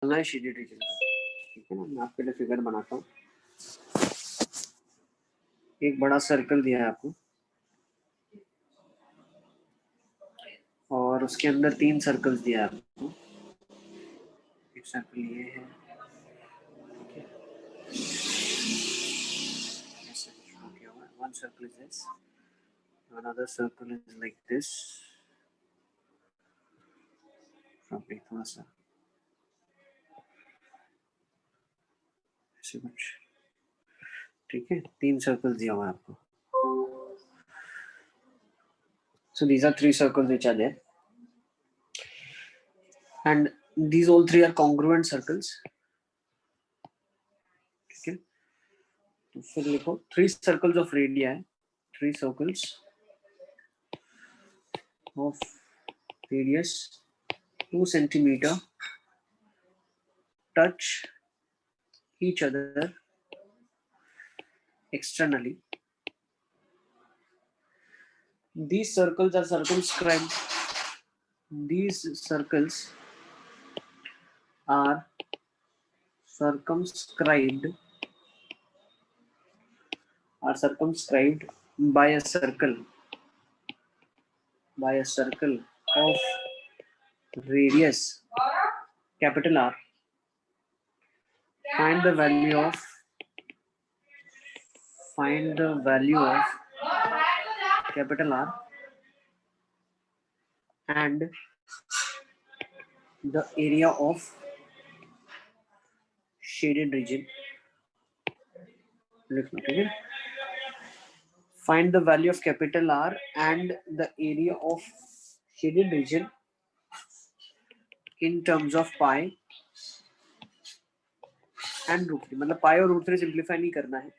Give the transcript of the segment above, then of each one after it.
निकालना है shaded region का, ठीक है ना। मैं आपके लिए फिगर बनाता हूँ। एक बड़ा सर्कल दिया है आपको और उसके अंदर 3 सर्कल्स दिया है आपको। एक सर्कल ये है, okay, one circle is this, another circle is like this, थोड़ा सा ऐसे कुछ, ठीक है। 3 सर्कल्स दिया हुआ है आपको। So these are 3 circles which are there, and these all 3 are congruent circles, ठीक है। तो फिर लिखो 3 circles of radii, 3 circles of radius 2 centimeter touch each other externally. These circles are circumscribed. These circles are circumscribed by a circle of radius capital R. Find the value of capital R and the area of shaded region. ठीक है। Find the value of capital R and the area of shaded region in terms of pi and root 3। मतलब पाई और root 3 simplify नहीं करना है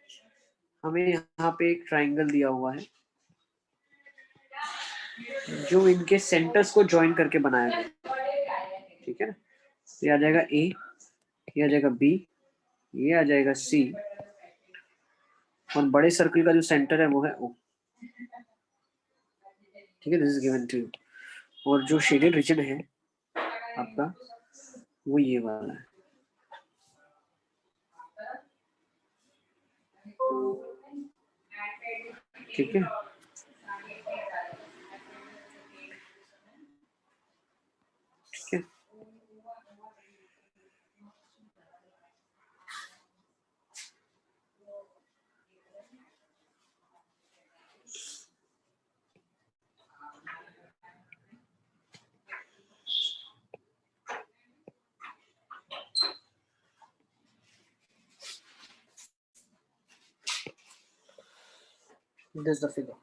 हमें। यहाँ पे एक ट्राइंगल दिया हुआ है जो इनके सेंटर्स को ज्वाइन करके बनाया गया, ठीक है ना। ये आ जाएगा ए, ये आ जाएगा बी, ये आ जाएगा सी, और बड़े सर्कल का जो सेंटर है वो है ओ, ठीक है। This is given to you. और जो शेडेड रीजन है आपका वो ये वाला है, ठीक है। ठीक है, this is the figure.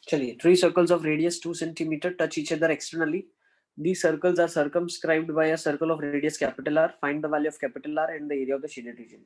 चलिए, 3 circles of radius 2 centimeter touch each other externally. These circles are circumscribed by a circle of radius capital R. Find the value of capital R and the area of the shaded region.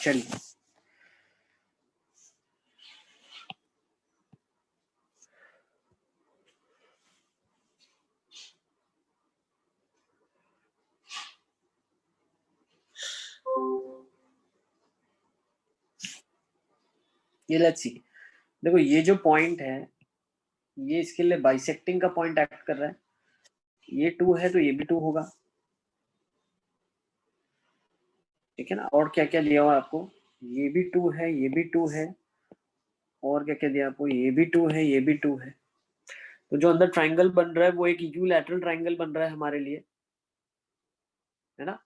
चलिए ये let's see. देखो ये जो point है ये इसके लिए bisecting का पॉइंट एक्ट कर रहा है, ये 2 है तो ये भी 2 होगा, ठीक है ना। और क्या क्या दिया हुआ आपको, ये भी 2 है, ये भी 2 है, और क्या क्या दिया आपको, ये भी 2 है, ये भी 2 है। तो जो अंदर ट्राइंगल बन रहा है वो एक इक्विलैटरल ट्राइंगल बन रहा है हमारे लिए, है ना,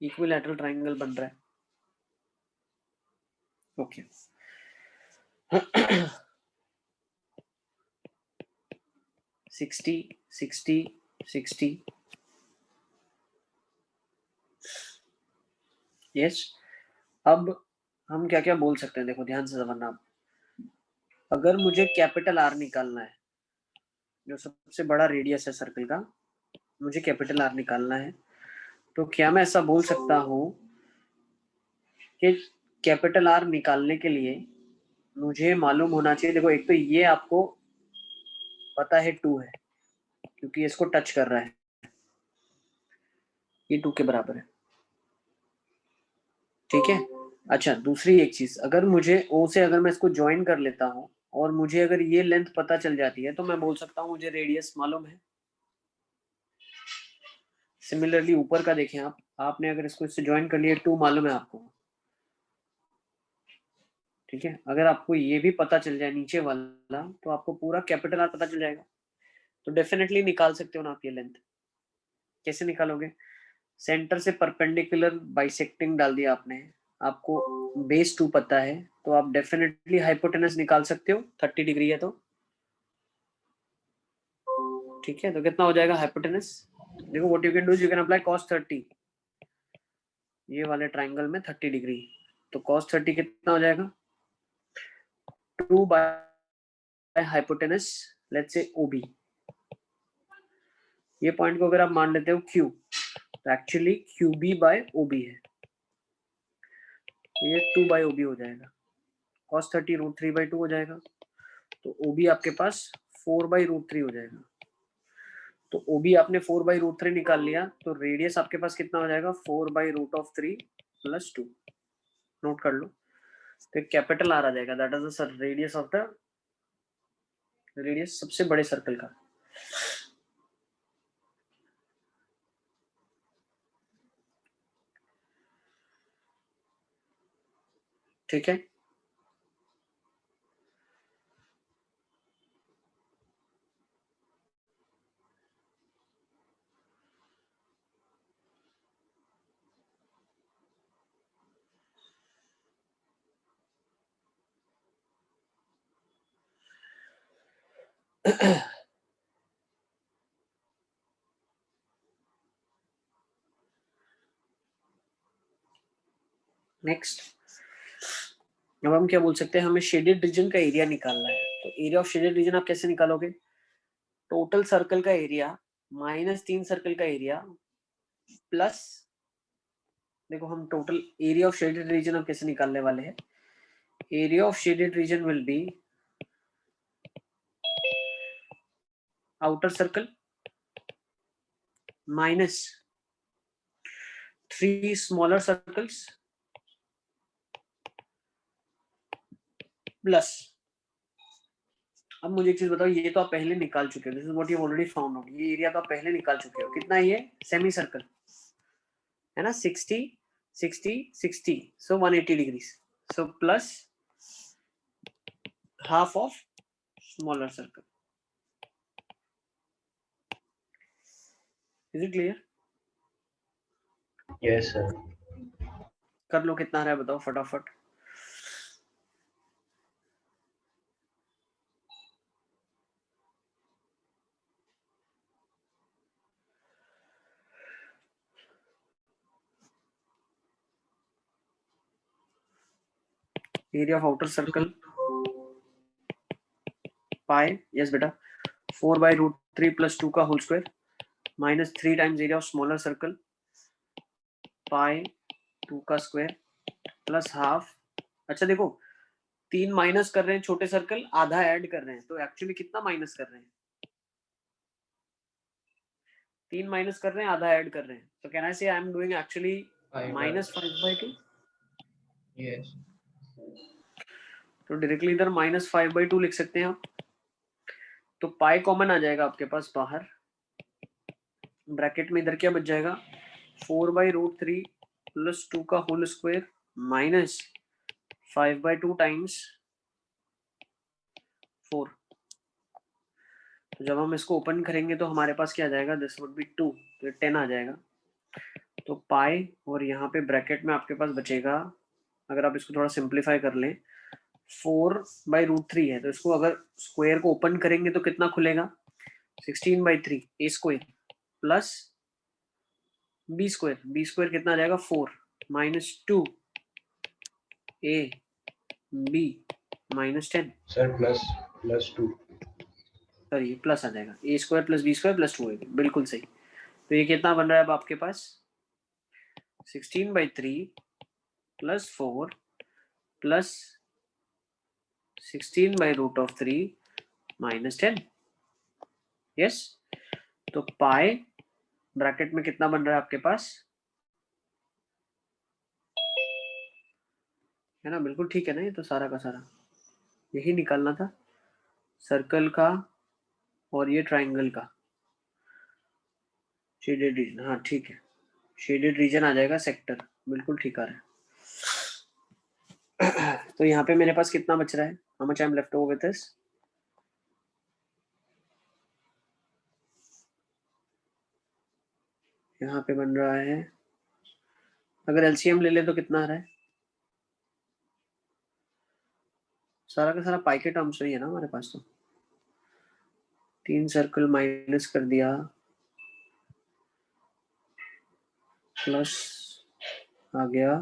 इक्विलैटरल ट्राइंगल बन रहा है। Okay 60 60 60 yes. अब हम क्या क्या बोल सकते हैं, देखो ध्यान से समझना आप। अगर मुझे कैपिटल आर निकालना है, जो सबसे बड़ा रेडियस है सर्कल का, मुझे कैपिटल आर निकालना है, तो क्या मैं ऐसा बोल सकता हूं कि कैपिटल आर निकालने के लिए मुझे मालूम होना चाहिए, देखो एक तो ये आपको पता है 2 है क्योंकि इसको टच कर रहा है, ये 2 के बराबर है, ठीक है। अच्छा दूसरी एक चीज, अगर मुझे ओ से अगर मैं इसको ज्वाइन कर लेता हूं और मुझे अगर ये लेंथ पता चल जाती है तो मैं बोल सकता हूं मुझे रेडियस मालूम है। सिमिलरली ऊपर का देखें आप, आपने अगर इसको इससे ज्वाइन कर लिया 2 मालूम है आपको, ठीक है। अगर आपको ये भी पता चल जाए नीचे वाला तो आपको पूरा कैपिटल आर पता चल जाएगा, तो डेफिनेटली निकाल सकते हो ना आप ये लेंथ। कैसे निकालोगे, सेंटर से परपेंडिकुलर बाइसेक्टिंग डाल दिया आपने, आपको बेस 2 पता है, तो आप डेफिनेटली हाइपोटेनस निकाल सकते हो, 30 डिग्री है तो, ठीक है। तो कितना हो जाएगा हाइपोटेनस, देखो what you can do you can apply cos 30, ये वाले ट्राइंगल में 30 डिग्री, तो cos 30 कितना हो जाएगा 2 by hypotenuse let's say OB। ये पॉइंट को अगर आप मान लेते हो Q, तो एक्चुअली QB बाय OB है, ये 2 बाय OB हो जाएगा, cos 30 √3/2 हो जाएगा, तो OB आपके पास 4/√3 हो जाएगा। तो OB आपने 4/√3 निकाल लिया, तो रेडियस आपके पास कितना हो जाएगा 4/√3 + 2, नोट कर लो। तो कैपिटल आर आ जाएगा, that is the radius of the radius सबसे बड़े सर्कल का, ठीक है। नेक्स्ट, अब हम क्या बोल सकते हैं, हमें शेडेड रीजन का एरिया निकालना है, तो एरिया ऑफ शेडेड रीजन आप कैसे निकालोगे, टोटल सर्कल का एरिया माइनस 3 सर्कल का एरिया प्लस, देखो हम total area of shaded region हम कैसे निकालने वाले हैं, area of shaded region will be outer circle minus 3 smaller circles plus, अब मुझे एक चीज बताओ, ये तो आप पहले निकाल चुके हो, this is what you already found out, ये एरिया तो आप पहले निकाल चुके हो, कितना है ये सेमी सर्कल है ना, 60 60 60, so 180 degree, so plus half of smaller circle, is it clear? Yes sir. कर लो, कितना आ रहा है बताओ फटाफट। Area of outer circle pi, yes बेटा, 4/√3 + 2 का whole square -3 times area of smaller circle pi 2 का स्क्वायर प्लस हाफ। अच्छा देखो 3 माइनस कर रहे हैं छोटे सर्कल, आधा ऐड कर रहे हैं, तो एक्चुअली कितना माइनस कर रहे हैं? 3 माइनस कर रहे हैं, आधा ऐड कर रहे हैं, तो कैन आई से I am doing actually minus 5/2। Yes, तो डायरेक्टली इधर माइनस 5/2 लिख सकते हैं आप। तो पाई कॉमन आ जाएगा आपके पास बाहर, ब्रैकेट में इधर क्या बच जाएगा 4/√3 प्लस 2 का होल स्क्वायर माइनस 5/2 टाइम्स 4। तो जब हम इसको ओपन करेंगे तो हमारे पास क्या आ जाएगा, दिस वुड बी 2, तो 10 आ जाएगा। तो पाई और यहाँ पे ब्रैकेट में आपके पास बचेगा, अगर आप इसको थोड़ा सिंप्लीफाई कर लें, 4/√3 है, तो इसको अगर स्क्वायर को ओपन करेंगे तो कितना खुलेगा 16/3 A square plus B square. B square कितना आ जाएगा 4 minus 2 A B minus 10। Sir plus 2। Sorry plus आ जाएगा A square plus B square plus 2 A, बिल्कुल सही। तो ये कितना बन रहा है अब आपके पास 16/3 प्लस 4 प्लस 16/√3 माइनस 10। यस, तो पाई ब्रैकेट में कितना बन रहा है आपके पास, है ना, बिल्कुल ठीक है ना, ये तो सारा का सारा यही निकालना था, सर्कल का और ये ट्राइंगल का शेडेड रीजन। हाँ ठीक है, शेडेड रीजन आ जाएगा सेक्टर, बिल्कुल ठीक आ रहा है। तो यहाँ पे मेरे पास कितना बच रहा है, how much I am left over with this, यहाँ पे बन रहा है, अगर एलसीएम ले ले तो कितना आ रहा है, सारा का सारा पाई के टर्म्स में ही है ना हमारे पास। तो 3 सर्कल माइनस कर दिया प्लस आ गया,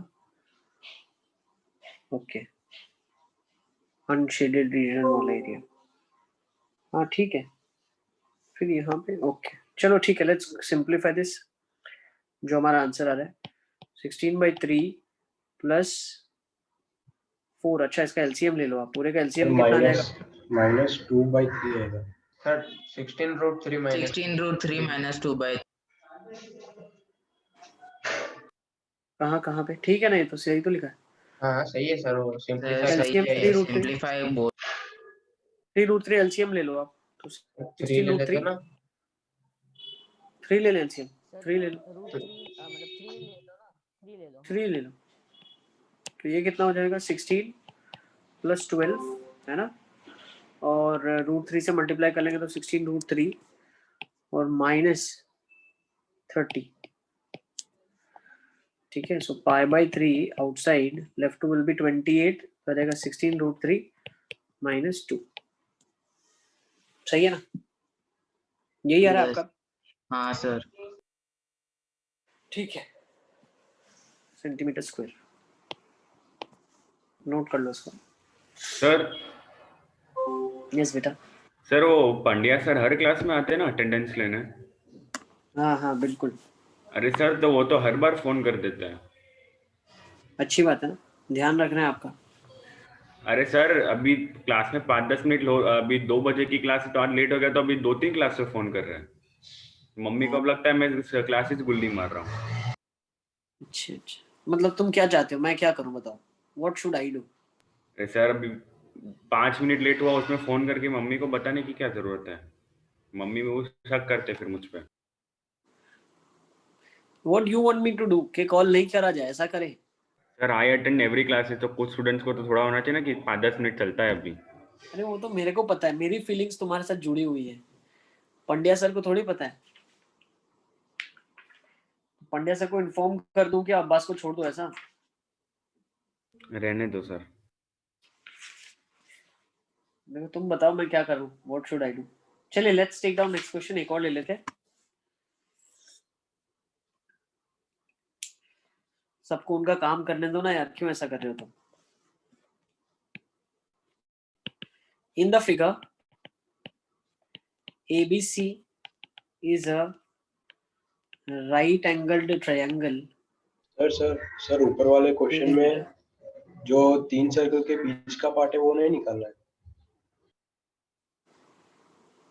ओके, अनशेडेड रीजन वाला एरिया। हाँ ठीक है, फिर यहाँ पे ओके, चलो ठीक है, लेट्स सिंप्लीफाई दिस। जो हमारा आंसर आ रहा है 16/3 प्लस 4। अच्छा इसका एलसीएम ले लो आप, पूरे का एलसीएम कितना आ जाएगा, माइनस 2/3 आएगा सर 16√3 माइनस 16√3 माइनस 2/3। कहाँ कहाँ पे, ठीक है ना, ये तो सही तो लिखा है। हाँ सही है सर, वो सिंपलीफाई सही एलसीएम करके है, 3√3, सिंपलीफाई बोल 3√3 एलसीएम ले लो आप, तो 3 ले लेते 16√3 ना। 3 ले लें एलसीएम, 3 ले लो, मतलब 3 ले लो ना, 3 ले लो। 3 ले लो, तो ये कितना हो जाएगा 16 प्लस 12, है ना, और √3 से मल्टीप्लाई कर लेंगे तो 16√3 और माइनस 30। ठीक है, सो π/3 आउटसाइड लेफ्ट विल बी 28, तो आ जाएगा 16√3 माइनस 2। सही है ना, यही आ रहा है यस, आपका। हाँ सर। ठीक है, सेंटीमीटर स्क्वायर नोट कर लो इसको। सर यस बेटा। सर वो पंड्या सर हर क्लास में आते हैं ना अटेंडेंस लेने? हाँ हाँ बिल्कुल। अरे सर तो वो तो हर बार फोन कर देते हैं। अच्छी बात है ना, ध्यान रखना है आपका। अरे सर अभी क्लास में 5-10 मिनट अभी 2 बजे की क्लास है तो आज लेट हो गया, तो अभी 2-3 क्लास से फोन कर रहे हैं। मम्मी को अब लगता है मैं क्लासेस गुल्ली मार रहा हूँ। अच्छा अच्छा, मतलब तुम क्या चाहते हो, मैं क्या करूं बताओ, व्हाट शुड आई डू? अरे सर अभी 5 मिनट लेट हुआ उसमें फोन करके मम्मी को बताने की क्या जरूरत है? मम्मी में वो शक करते फिर मुझ पे। What you want me to do, के कॉल नहीं करा जाए, ऐसा करें? Sir I attend every classes, तो कुछ स्टूडेंट्स को तो थोड़ा होना चाहिए ना कि 5-10 मिनट चलता है अभी। अरे वो तो मेरे को पता है, मेरी फीलिंग्स तुम्हारे साथ जुड़ी हुई है, पंड्या सर को थोड़ी पता है। पंड्या सर को इन्फॉर्म कर दूं कि अब्बास को छोड़ दो, ऐसा? रहने दो सर। देखो तुम बताओ मैं क्या करूं, व्हाट शुड आई डू? चलिए let's take down next question, एक और ले लेते हैं। सबको उनका काम करने दो ना यार, क्यों ऐसा कर रहे हो तुम? In the figure ABC is a right angled triangle। Sir ऊपर वाले क्वेश्चन में जो 3 सर्कल के बीच का पार्ट है वो नहीं निकालना है।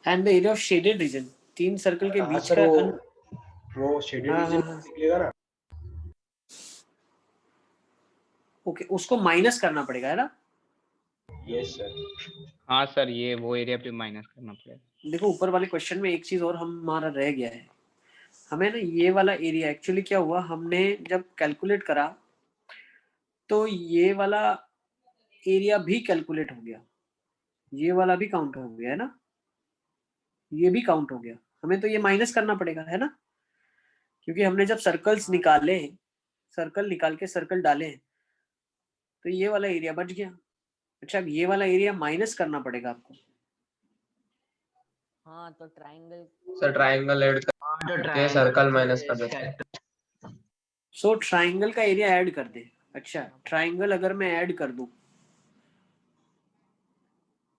And the area of shaded region, 3 circle के हाँ बीच सर, का वो शेडेड हाँ, रीजन हाँ, हाँ। निकलेगा ना। ओके, उसको माइनस करना पड़ेगा, है ना? Yes sir. हाँ सर, ये वो एरिया पे माइनस करना पड़ेगा। देखो ऊपर वाले क्वेश्चन में एक चीज और हमारा रह गया है, हमें ना ये वाला एरिया एक्चुअली क्या हुआ, हमने जब कैलकुलेट करा तो ये वाला एरिया भी कैलकुलेट हो गया, ये वाला भी काउंट हो गया, है ना? ये भी काउंट हो गया, हमें तो ये माइनस करना पड़ेगा, है ना? क्योंकि हमने जब सर्कल्स निकाले, सर्कल निकाल के सर्कल डाले तो ये वाला एरिया बच गया। अच्छा, अब ये वाला एरिया माइनस करना पड़ेगा आपको। हाँ तो ट्राइंगल, सर ट्राइंगल ऐड करके सर्कल माइनस कर देते हैं। सो ट्राइंगल का एरिया ऐड कर दे। अच्छा, ट्राइंगल अगर मैं ऐड कर दूं,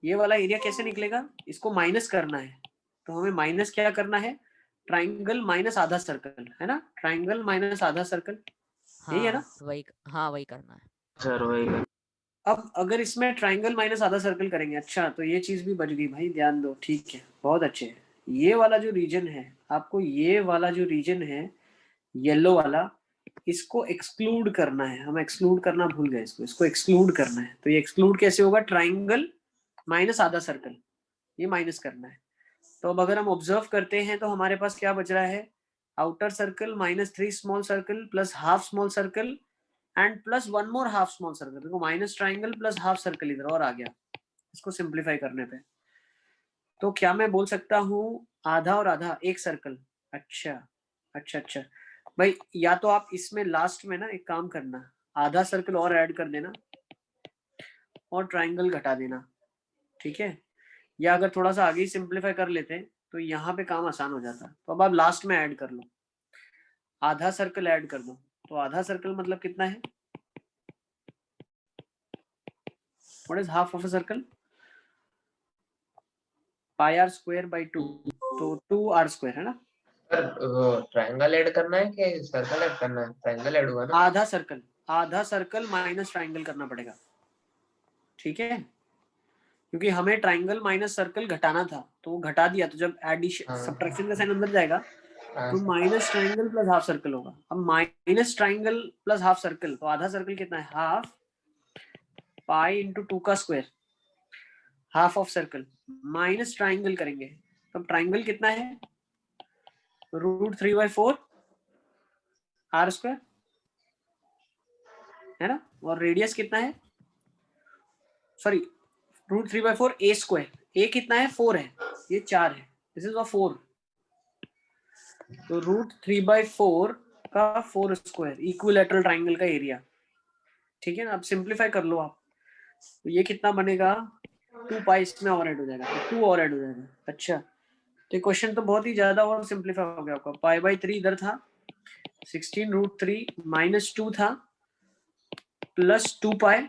ये वाला एरिया कैसे निकलेगा? इसको माइनस करना है, तो हमें माइनस क्या करना है? ट्राइंगल माइनस आधा सर्कल, है ना? ट्राइंगल माइनस आधा सर्कल, यही है ना? वही करना है सर वही कर। अब अगर इसमें ट्राइंगल माइनस आधा सर्कल करेंगे, अच्छा तो ये चीज भी बच गई भाई, ध्यान दो, ठीक है, बहुत अच्छे है। ये वाला जो रीजन है, आपको ये वाला जो रीजन है येलो वाला, इसको एक्सक्लूड करना है। हम एक्सक्लूड करना भूल गए, इसको एक्सक्लूड करना है। तो ये एक्सक्लूड कैसे होगा? ट्राइंगल माइनस आधा सर्कल, ये माइनस करना है। तो अब अगर हम ऑब्जर्व करते हैं तो हमारे पास क्या बच रहा है? Outer circle minus 3 small circle plus half small circle and plus 1 more half small circle. देखो minus triangle plus half circle इधर और आ गया, इसको सिंप्लीफाई करने पे। तो क्या मैं बोल सकता हूँ आधा और आधा एक सर्कल? अच्छा अच्छा अच्छा भाई, या तो आप इसमें लास्ट में ना एक काम करना, आधा सर्कल और ऐड कर देना और ट्राइंगल घटा देना, ठीक है? या अगर थोड़ा सा आगे ही सिंप्लीफाई कर लेते हैं तो यहाँ पे काम आसान हो जाता। तो अब आप लास्ट में ऐड कर लो, आधा सर्कल ऐड कर दो। तो आधा सर्कल मतलब कितना है? What is half of a circle? Pi r square by 2, तो 2r स्क्वायर, है ना? सर वो ट्राइंगल ऐड करना है कि सर्कल ऐड करना है? ट्राइंगल ऐड हुआ ना। आधा सर्कल माइनस ट्राइंगल करना पड़ेगा, ठीक है? क्योंकि हमें ट्राइंगल माइनस सर्कल घटाना था, तो वो घटा दिया। तो जब एडिशन हाँ। सब्ट्रैक्शन का साइन अंदर जाएगा हाँ तो sir. Minus triangle plus half circle होगा। अब minus triangle plus half circle, तो आधा सर्कल कितना है? हाफ पाई इंटू 2 का square, half of circle minus triangle करेंगे, तो ट्राइंगल कितना है? √3/4 r स्क्वायर, है ना? और रेडियस कितना है? Sorry, √3/4 a square. a कितना है? 4 है, ये 4 है, दिस इज 4। तो √3/4 का 4 स्क्वायर इक्विलैटरल ट्राइंगल का एरिया, ठीक है ना? अब सिंप्लीफाई कर लो आप, तो ये कितना बनेगा? 2 पाई इसमें और ऐड हो जाएगा, तो 2 और ऐड हो जाएगा। अच्छा, तो क्वेश्चन तो बहुत ही ज्यादा और सिंप्लीफाई हो गया आपका। पाई/3 इधर था, 16√3 माइनस 2 था, प्लस 2 पाई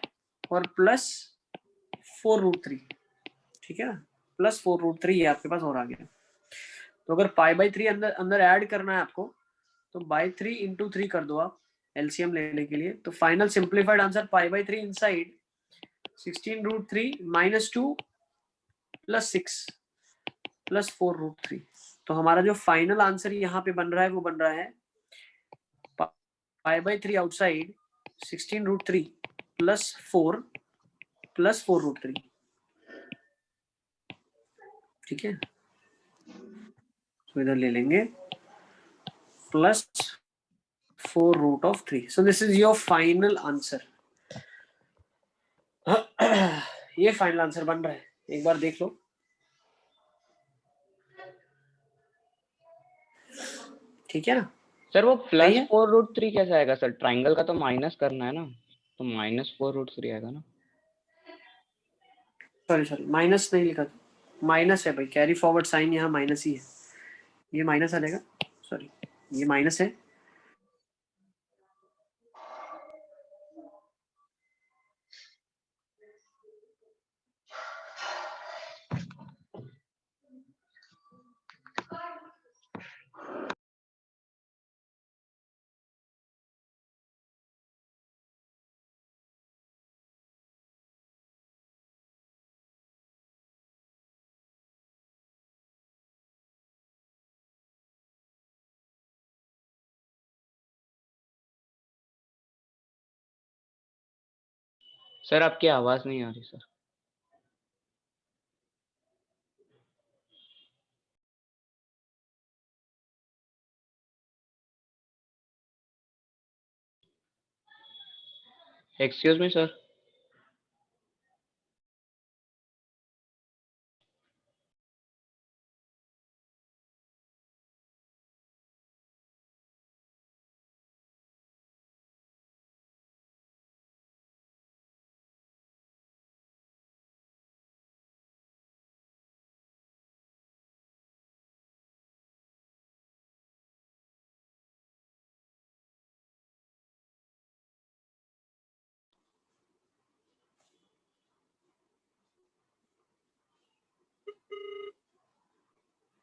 और प्लस 4√3, ठीक है ना? प्लस 4√3 है आपके पास और आ गया। तो अगर पाई/3 अंदर अंदर ऐड करना है आपको, तो बाई 3 इंटू 3 कर दो आप एलसीएम लेने के लिए। तो फाइनल सिंप्लीफाइड आंसर पाई/3 इनसाइड 16√3 माइनस 2 प्लस 6 प्लस 4√3। तो हमारा जो फाइनल आंसर यहाँ पे बन रहा है वो बन रहा है पाई/3 आउटसाइड 16√3 प्लस 4 प्लस 4√3, ठीक है? तो इधर ले लेंगे plus 4√3। So this is your final answer. ये फाइनल आंसर बन रहा है, एक बार देख लो। ठीक है ना? सर वो सही प्लस है? 4√3 कैसे आएगा सर? ट्राइंगल का तो माइनस करना है ना, तो -4√3 आएगा ना। सॉरी माइनस नहीं लिखा था, माइनस है भाई, कैरी फॉरवर्ड साइन यहाँ माइनस ही है, ये माइनस आ जाएगा। सॉरी, ये माइनस है, सर आपकी आवाज नहीं आ रही सर। Excuse me sir.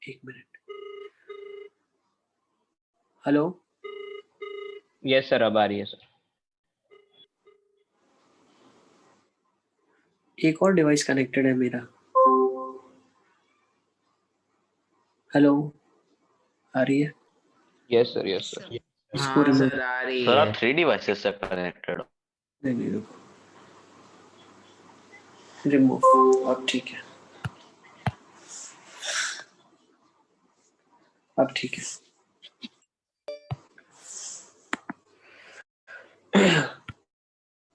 एक मिनट। हेलो। यस सर अब आ रही है सर। एक और डिवाइस कनेक्टेड है मेरा। हेलो, आ रही है? Yes sir yes sir. इसको हाँ रिमूव। सर आ रही सर है। आप 3 डिवाइसेस से कनेक्टेड हो। नहीं नहीं, रुको, रिमूव। अब ठीक है, अब ठीक है।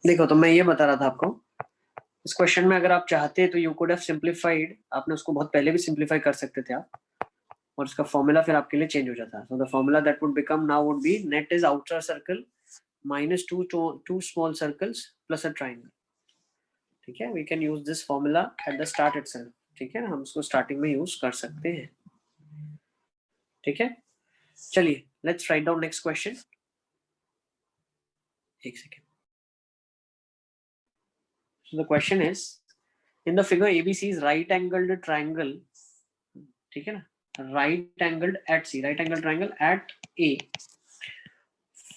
देखो, तो मैं ये बता रहा था आपको, इस क्वेश्चन में अगर आप चाहते तो यू कुड हैव सिंप्लीफाइड, आपने उसको बहुत पहले भी सिंप्लीफाई कर सकते थे आप, और इसका फॉर्मूला फिर आपके लिए चेंज हो जाता है। So the formula that would become now would be net is outer circle minus two small circles plus a triangle. ठीक है, we can use this formula at the start itself. ठीक है, हम उसको स्टार्टिंग में यूज कर सकते हैं। ठीक है, चलिए let's write down next question. एक second. So the question is, in the figure ABC is right angled triangle, ठीक है ना, right angled at C, right angled triangle at A.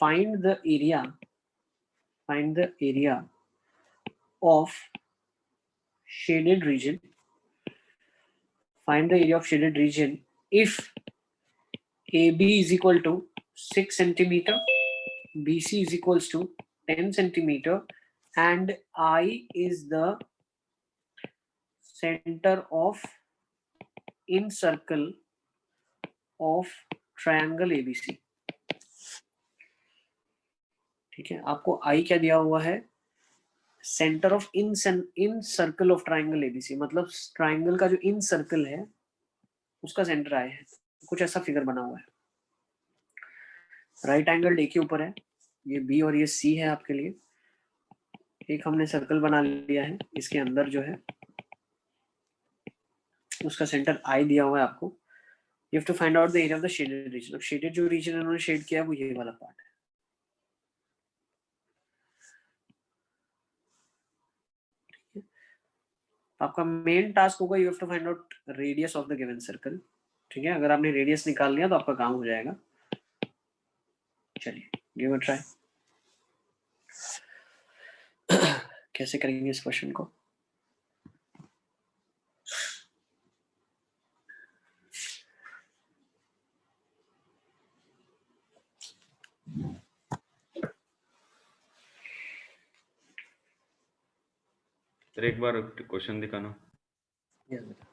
Find the area of shaded region. Find the area of shaded region if AB is equal to 6 centimeter, BC is equals to 10 centimeter, and I is the center of in circle of triangle ABC. ठीक है, आपको आई क्या दिया हुआ है? Centre of in circle of triangle ABC, मतलब triangle का जो इन सर्कल है उसका सेंटर आई है। कुछ ऐसा फिगर बना हुआ है, राइट एंगल ए के ऊपर है, ये बी और ये सी है आपके लिए। एक हमने सर्कल बना लिया है, इसके अंदर जो है उसका सेंटर आई दिया हुआ है आपको। You have to find out the area of the shaded region. अब शेडेड जो रीजन इन्होंने शेड किया है वो ये वाला पार्ट है। आपका मेन टास्क होगा, you have to find out radius of the given circle. ठीक है, अगर आपने रेडियस निकाल लिया तो आपका काम हो जाएगा। चलिए गिव अ ट्राई। कैसे करेंगे इस क्वेश्चन को? सर एक बार क्वेश्चन दिखाना। Yes, बेटा।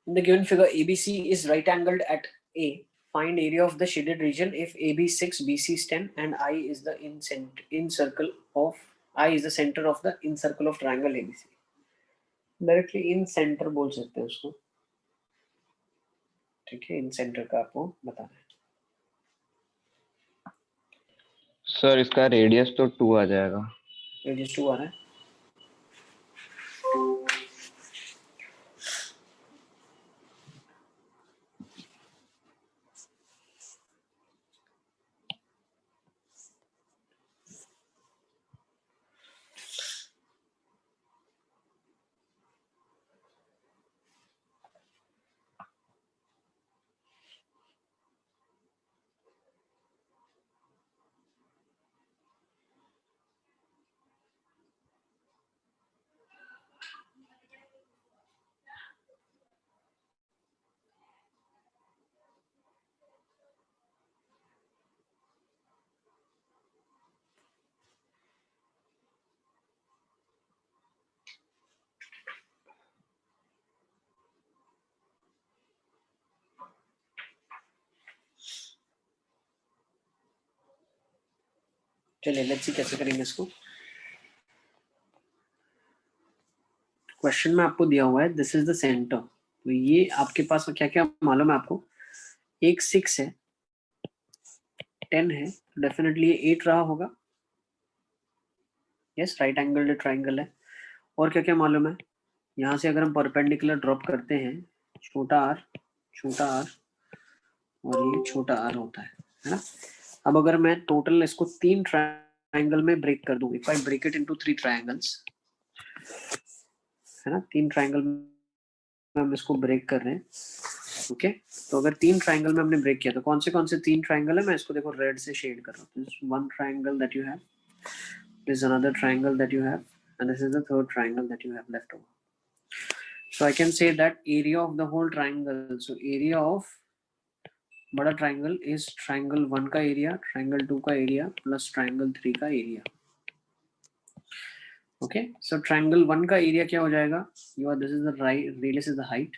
In the given figure, ABC is right angled at A. Find area of the shaded region if AB 6, BC is 10, and I is the in circle of I is the center of the in circle of triangle ABC. Directly in center बोल सकते हैं उसको। ठीक है, इन centre का आपको बताना है। सर इसका रेडियस तो 2 आ जाएगा। रेडियस 2 आ रहा है। चलिए लेट्स सी कैसे करेंगे इसको। क्वेश्चन में आपको दिया हुआ है दिस इज द सेंटर, तो ये आपके पास क्या क्या मालूम है आपको, एक 6 है, 10 है, डेफिनेटली ये 8 रहा होगा। यस, राइट एंगल ट्राइंगल है। और क्या क्या मालूम है, यहाँ से अगर हम परपेंडिकुलर ड्रॉप करते हैं, छोटा r और ये छोटा r होता है ना। अब अगर मैं टोटल इसको 3 ट्राइंगल में ब्रेक कर दूं, if I break it into 3 triangles, है ना, 3 ट्राइंगल में हम इसको ब्रेक कर रहे हैं। ओके, तो अगर 3 ट्राइंगल में हमने ब्रेक किया तो कौन से 3 ट्राइंगल है, मैं इसको देखो रेड से शेड कर रहा हूँ। This one triangle that you have, this another triangle that you have, and this is the third triangle that you have left over. So I can say that area of the whole triangle, so area of बड़ा triangle is triangle 1 का area, triangle 2 का area plus triangle 3 का area. Okay, so triangle 1 का area क्या हो जाएगा, you are this is the radius is the height,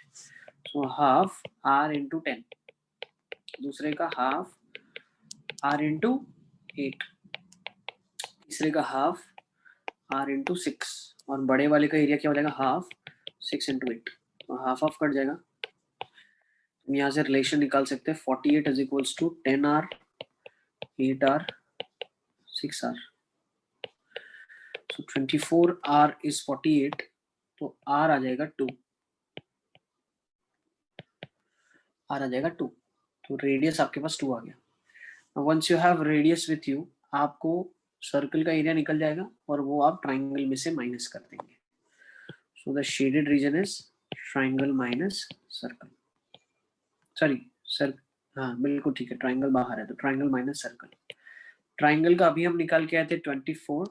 so half r into 10, दूसरे का हाफ r into 8, तीसरे का हाफ r into 6, और बड़े वाले का एरिया क्या हो जाएगा, हाफ 6 into 8, तो हाफ हाफ कट जाएगा। यहाँ से रिलेशन निकाल सकते हैं, 48 is equals to 10r 8r 6r, so 24r is 48, तो r आ जाएगा 2, r आ जाएगा 2, तो रेडियस आपके पास 2 आ गया। Once you have radius with you, आपको सर्कल का एरिया निकल जाएगा और वो आप ट्राइंगल में से माइनस कर देंगे। So the shaded reason is triangle minus circle, sorry sir, हाँ बिल्कुल ठीक है, ट्राइंगल बाहर है तो ट्राइंगल माइनस सर्कल। ट्राइंगल का अभी हम निकाल के आए थे 24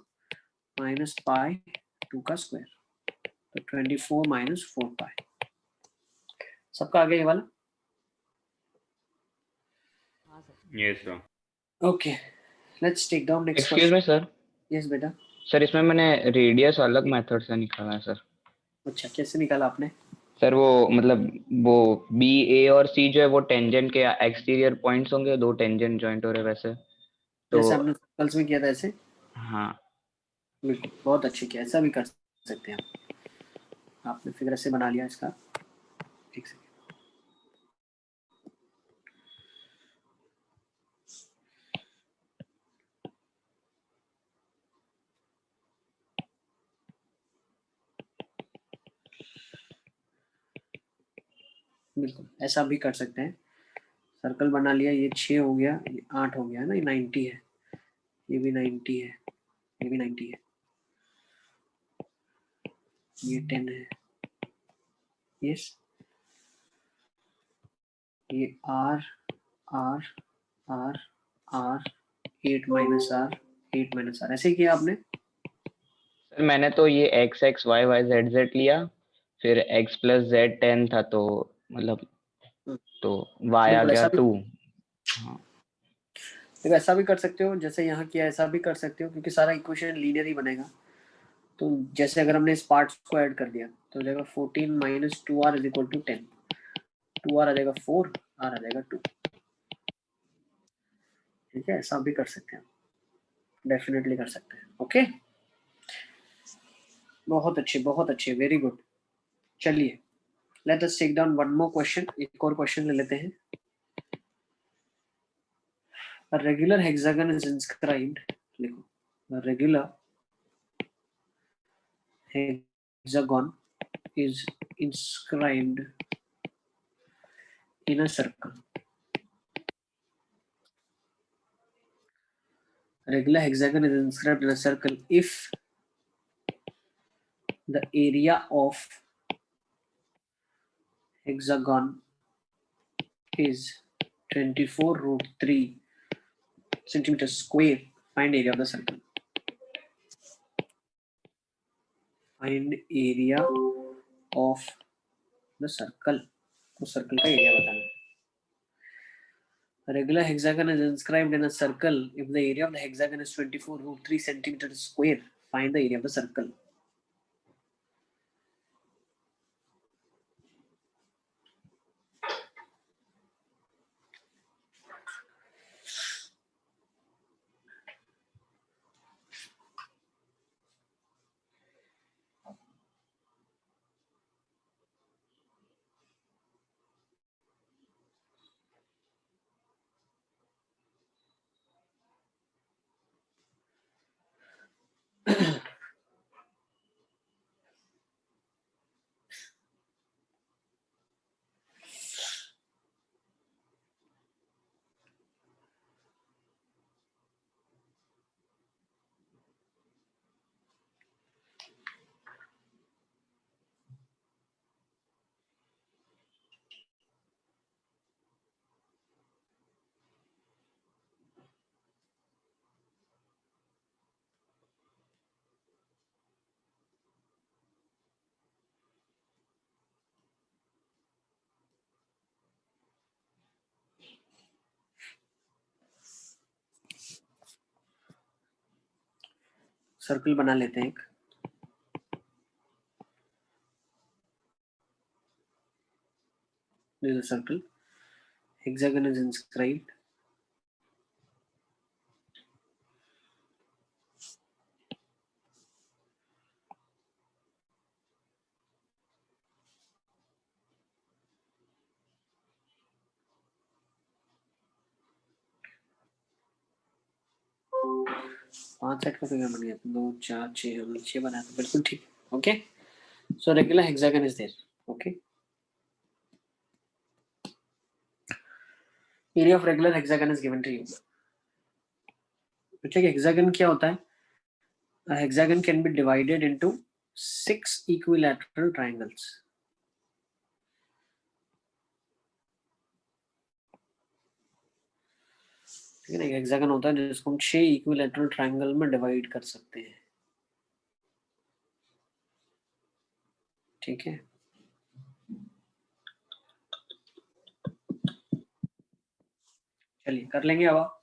माइनस पाई 2 का स्क्वायर, तो 24 माइनस 4 पाई। सबका आ गया ये वाला? हाँ sir. Yes sir. Okay, let's take down next excuse me sir, yes बेटा। सर इसमें मैंने रेडियस अलग मेथड से निकाला है सर। अच्छा, कैसे निकाला आपने? सर वो मतलब वो बी ए और सी जो है वो टेंजेंट के एक्सटीरियर पॉइंट्स होंगे, दो टेंजेंट जॉइंट हो रहे वैसे तो। जैसे हमने सर्कल्स में किया था ऐसे? हाँ बिल्कुल, बहुत अच्छे किया, ऐसा भी कर सकते हैं आप। आपने फिगर ऐसे बना लिया इसका, एक सेकंड। बिल्कुल ऐसा भी कर सकते हैं, सर्कल बना लिया, ये 6 हो गया, ये 8 हो गया ना, ये 90 है, ये भी 90 है, ये भी 90 है, ये 10 है, यस, ये R R R R 8 minus R 8 minus R, ऐसे किया आपने? सर मैंने तो ये X X Y Y Z Z लिया, फिर एक्स प्लस जेड 10 था तो मतलब तो वाई आ बिल्कुल गया ऐसा भी, 2। हाँ देखो ऐसा भी कर सकते हो जैसे यहाँ किया, ऐसा भी कर सकते हो, क्योंकि सारा इक्वेशन लीनियर ही बनेगा। तो जैसे अगर हमने इस पार्ट्स को ऐड कर दिया तो हो जाएगा 14 minus 2r is equal to 10, 2r आ जाएगा 4, r आ जाएगा 2। ठीक है, ऐसा भी कर सकते हैं, डेफिनेटली कर सकते हैं। ओके, बहुत अच्छे, वेरी गुड। चलिए let us take down one more question, एक और क्वेश्चन ले लेते हैं। A regular hexagon is inscribed, लिखो, a regular hexagon is inscribed in a circle. A regular hexagon is inscribed in a circle if the area of hexagon is 24 root 3 centimeters square. Find area of the circle. Find area of the circle. तो circle का area बताना है। A regular hexagon is inscribed in a circle if the area of the hexagon is 24 root 3 centimeters square. Find the area of the circle. Circle बना लेते हैं एक। This is a circle. Hexagon is inscribed. पांच set का figure बन गया, 2 4 6 हमने 6 बनाया था, बिल्कुल ठीक। Okay, so regular hexagon is there. Okay, area of regular hexagon is given to you. ठीक है, हेक्सागन क्या होता है? A hexagon can be divided into 6 equilateral triangles. ठीक है ना, हेक्सागन होता है जिसको हम 6 इक्विलैटरल ट्रायंगल में डिवाइड कर सकते हैं। ठीक है, चलिए कर लेंगे अब आप।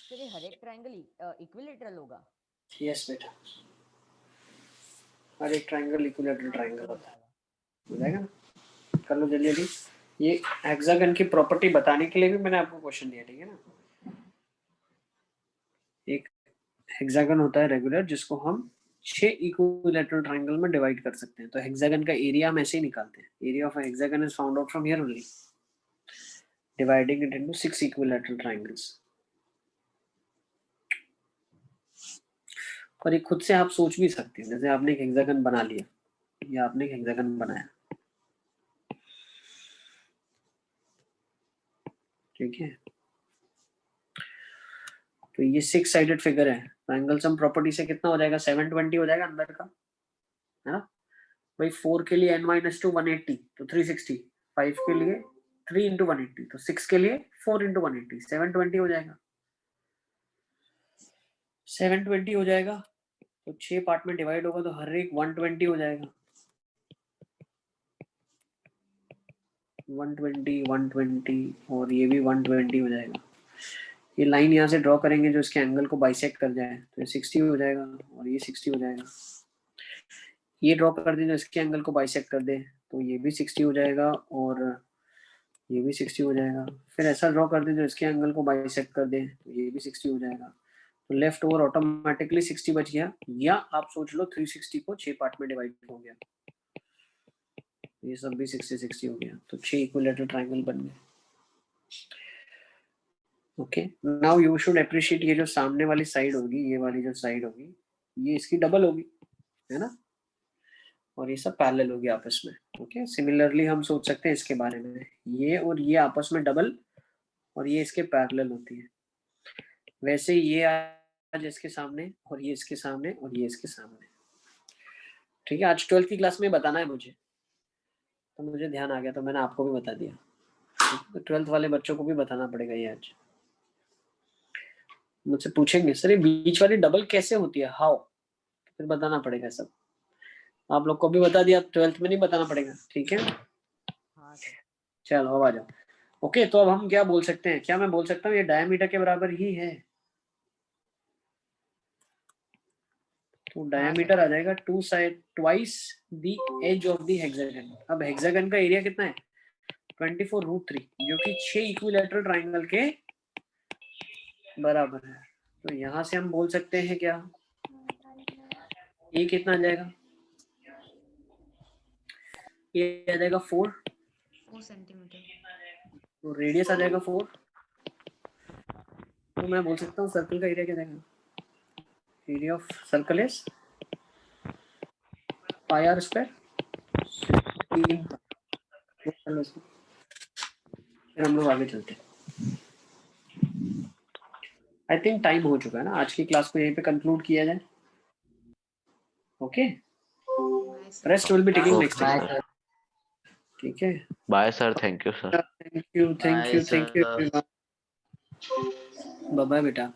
सर ये हर एक ट्रायंगल इक्विलैटरल होगा? यस बेटा, हर एक ट्रायंगल इक्विलैटरल ट्रायंगल होता है। हो जाएगा ना, कर लो जल्दी जल्दी। ये हेक्सागन की प्रॉपर्टी बताने के लिए भी मैंने आपको क्वेश्चन दिया, ठीक है ना। एक हेक्सागन होता है रेगुलर जिसको हम 6 इक्विलैटरल ट्रायंगल में डिवाइड कर सकते हैं। तो हेक्सागन का एरिया हम ऐसे ही निकालते हैं। Area of hexagon is found out from here only, dividing it into 6 equilateral triangles. और ये खुद से आप सोच भी सकते हैं, जैसे आपने एक हेक्सागन बना लिया या आपने एक हेक्सागन बनाया, ठीक है। तो ये 6 साइडेड फिगर है, ट्रायंगल सम प्रॉपर्टी से कितना हो जाएगा? 720 हो जाएगा अंदर का, है ना भाई। 4 के लिए n-2 180 तो 360, 5 के लिए 3 into 180 तो 6 के लिए 4 into 180, 720 हो जाएगा। 720 हो जाएगा तो 6 पार्ट में डिवाइड होगा तो हर एक 120 हो जाएगा। 120 120 और ये भी 120 हो जाएगा। ये लाइन यहाँ से ड्रॉ करेंगे जो इसके एंगल को बाइसेक्ट कर जाए तो ये 60 हो जाएगा और ये 60 हो जाएगा। ये ड्रॉ कर दें जो इसके एंगल को बाइसेक्ट कर दे तो ये भी 60 हो जाएगा और ये भी 60 हो जाएगा। फिर ऐसा ड्रॉ कर दें जो इसके एंगल को बाइसेक्ट कर दे तो ये भी 60 हो जाएगा। तो लेफ्ट ओवर ऑटोमेटिकली 60 बच गया, या आप सोच लो 360 को 6 पार्ट में डिवाइड हो गया, ये सब भी 60 हो गया। तो 6 इक्विलैटरल ट्रायंगल बन गए। Okay, now you should appreciate ये जो सामने वाली साइड होगी, ये वाली जो साइड होगी ये इसकी डबल होगी, है ना, और ये सब पैरेलल होगी आपस में। ओके, सिमिलरली हम सोच सकते हैं इसके बारे में, ये और ये आपस में डबल और ये इसके पैरेलल होती है। वैसे ये आज इसके सामने और ये इसके सामने और ये इसके सामने। ठीक है, आज 12th की क्लास में बताना है मुझे, तो मुझे ध्यान आ गया तो मैंने आपको भी बता दिया। तो 12th वाले बच्चों को भी बताना पड़ेगा ये आज। मुझसे पूछेंगे सर ये बीच वाली डबल कैसे होती है, हाउ, फिर बताना पड़ेगा सब। आप लोग को भी बता दिया, 12th में नहीं बताना पड़ेगा, ठीक है। हाँ सर। चलो अब आ जाओ। ओके, तो अब हम क्या बोल सकते हैं, क्या मैं बोल सकता हूँ ये डायमीटर के बराबर ही है, तो डायमीटर आ जाएगा 2 side twice the edge of the hexagon. अब हेक्सागन का एरिया कितना है? 24√3 जो कि 6 इक्विलैटरल ट्रायंगल के बराबर है। तो यहाँ से हम बोल सकते हैं क्या, ये कितना आ जाएगा? ये आ जाएगा 4 सेंटीमीटर, तो रेडियस आ जाएगा 4। तो मैं बोल सकता हूँ सर्कल का एरिया क्या जाएगा? Area of circle is pi r square. फिर हम लोग आगे चलते हैं। आई थिंक टाइम हो चुका है ना, आज की क्लास को यहीं पे कंक्लूड किया जाए। Okay, rest will be taking next time. ठीक है, bye sir, thank you sir. Thank you Bye, thank you sir. Bye bye बेटा।